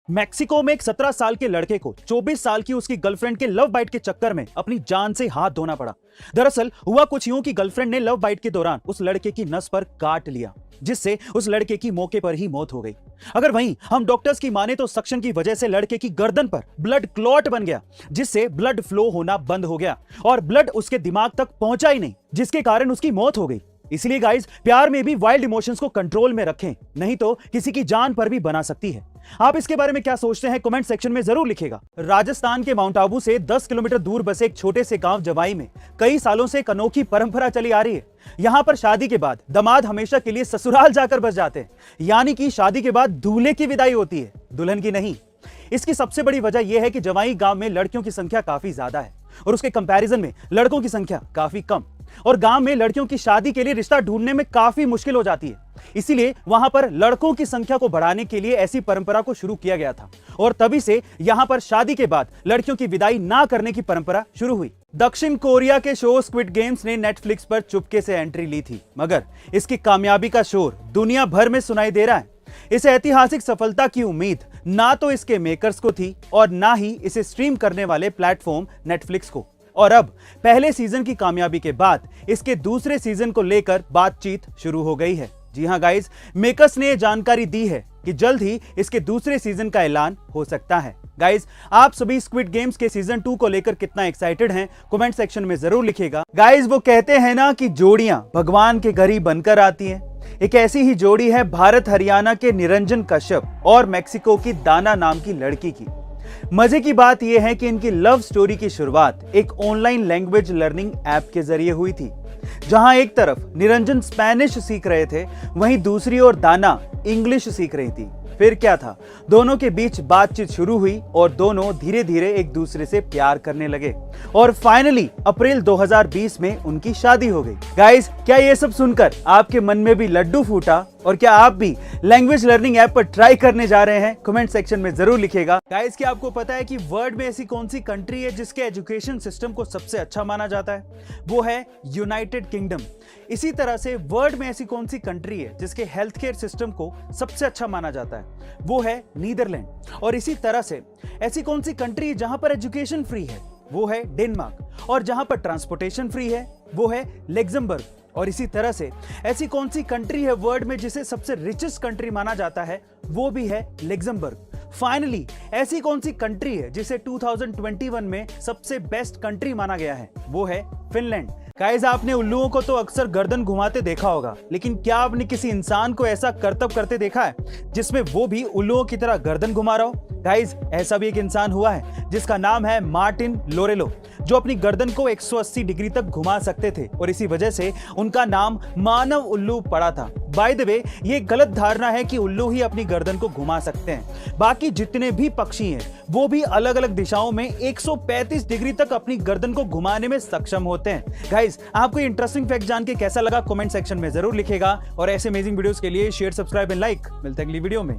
Mexico में एक 17 साल के लड़के को 24 साल की उसकी गर्लफ्रेंड के लव बाइट के चक्कर में अपनी जान से हाथ धोना पड़ा। दरअसल हुआ कुछ यूं कि गर्लफ्रेंड ने लव बाइट के दौरान उस लड़के की नस पर काट लिया, जिससे उस लड़के की मौके पर ही मौत हो गई। अगर वहीं हम डॉक्टर्स की माने तो सक्शन की वजह से लड़के की गर्दन पर ब्लड क्लॉट बन गया, जिससे ब्लड फ्लो होना बंद हो गया और ब्लड उसके दिमाग तक पहुंचा ही नहीं, जिसके कारण उसकी मौत हो गई। इसलिए गाइस, प्यार में भी वाइल्ड इमोशंस को कंट्रोल में रखें, नहीं तो किसी की जान पर भी बना सकती है। आप इसके बारे में क्या सोचते हैं कमेंट सेक्शन में जरूर लिखिएगा। राजस्थान के माउंट आबू से 10 किलोमीटर दूर बसे एक छोटे से गांव जवाई में कई सालों से एक अनोखी परंपरा चली आ रही है। यहां पर शादी के बाद दामाद हमेशा के लिए ससुराल जाकर बस जाते हैं, यानी कि शादी के बाद दूल्हे की विदाई होती है, दुल्हन की नहीं। इसकी सबसे बड़ी वजह यह है कि जवाई गांव में लड़कियों की संख्या काफी ज्यादा है और उसके कंपैरिजन में लड़कों की संख्या काफी कम, और गांव में लड़कियों की शादी के लिए रिश्ता ढूंढने में काफी मुश्किल हो जाती है। इसीलिए वहां पर लड़कों की संख्या को बढ़ाने के लिए ऐसी परंपरा को शुरू किया गया था और तभी से यहां पर शादी के बाद लड़कियों की विदाई ना करने की परंपरा शुरू हुई। दक्षिण कोरिया के शो स्क्विड गेम्स ने नेटफ्लिक्स पर चुपके से एंट्री ली थी, मगर इसकी कामयाबी का शोर दुनिया भर में सुनाई दे रहा है। इस ऐतिहासिक सफलता की उम्मीद ना तो इसके मेकर्स को थी और ना ही इसे स्ट्रीम करने वाले प्लेटफॉर्म नेटफ्लिक्स को। और अब पहले सीजन की कामयाबी के बाद इसके दूसरे सीजन को लेकर बातचीत शुरू हो गई है। जी हां गाइस, मेकर्स ने जानकारी दी है कि जल्द ही इसके दूसरे सीजन का ऐलान हो सकता है। गाइस, आप सभी स्क्विड गेम्स के सीजन 2 को लेकर कितना एक्साइटेड हैं कमेंट सेक्शन में जरूर लिखिएगा। गाइस, वो कहते हैं ना कि जोड़ियां भगवान के घर ही बनकर आती हैं। एक ऐसी ही जोड़ी है भारत हरियाणा के निरंजन कश्यप और मेक्सिको की दाना नाम की लड़की की। मजे की बात यह है कि इनकी लव स्टोरी की शुरुआत एक ऑनलाइन लैंग्वेज लर्निंग ऐप के जरिए हुई थी, जहां एक तरफ निरंजन स्पेनिश सीख रहे थे, वहीं दूसरी ओर दाना इंग्लिश सीख रही थी। फिर क्या था, दोनों के बीच बातचीत शुरू हुई और दोनों धीरे धीरे एक दूसरे से प्यार करने लगे और फाइनली अप्रैल 2020 में उनकी शादी हो गई। गाइस, क्या ये सब सुनकर आपके मन में भी लड्डू फूटा और क्या आप भी लैंग्वेज लर्निंग ऐप पर ट्राई करने जा रहे हैं कमेंट सेक्शन में जरूर लिखिएगा। गाइस, क्या आपको पता है कि वर्ल्ड में ऐसी कौन सी कंट्री है जिसके एजुकेशन सिस्टम को सबसे अच्छा माना जाता है? वो है यूनाइटेड किंगडम। इसी तरह से वर्ल्ड में ऐसी कौन सी कंट्री है जिसके हेल्थ केयर सिस्टम को सबसे अच्छा माना जाता है? वो है नीदरलैंड। और इसी तरह से ऐसी कौन सी कंट्री है जहां पर एजुकेशन फ्री है? वो है डेनमार्क। और जहां पर ट्रांसपोर्टेशन फ्री है वो है लग्जमबर्ग। और इसी तरह से ऐसी कौन सी कंट्री है वर्ल्ड में जिसे सबसे रिचेस्ट कंट्री माना जाता है? वो भी है लग्जमबर्ग। फाइनली ऐसी कौन सी कंट्री है जिसे 2021 में सबसे बेस्ट कंट्री माना गया है? वो है फिनलैंड। गाइस, आपने उल्लुओं को तो अक्सर गर्दन घुमाते देखा होगा, लेकिन क्या आपने किसी इंसान को ऐसा करतब करते देखा है जिसमें वो भी उल्लुओं की तरह गर्दन घुमा रहा हो? गाइस, ऐसा भी एक इंसान हुआ है जिसका नाम है मार्टिन लोरेलो, जो अपनी गर्दन को 180 डिग्री तक घुमा सकते थे और इसी वजह से उनका नाम मानव उल्लू पड़ा था। बाय द वे, ये गलत धारणा है कि उल्लू ही अपनी गर्दन को घुमा सकते हैं। बाकी जितने भी पक्षी हैं वो भी अलग अलग दिशाओं में 135 डिग्री तक अपनी गर्दन को घुमाने में सक्षम होते हैं। गाइस, आपको ये इंटरेस्टिंग फैक्ट जान के कैसा लगा कमेंट सेक्शन में जरूर लिखिएगा और ऐसे अमेजिंग वीडियोस के लिए शेयर, सब्सक्राइब एंड लाइक। मिलते हैं अगली वीडियो में।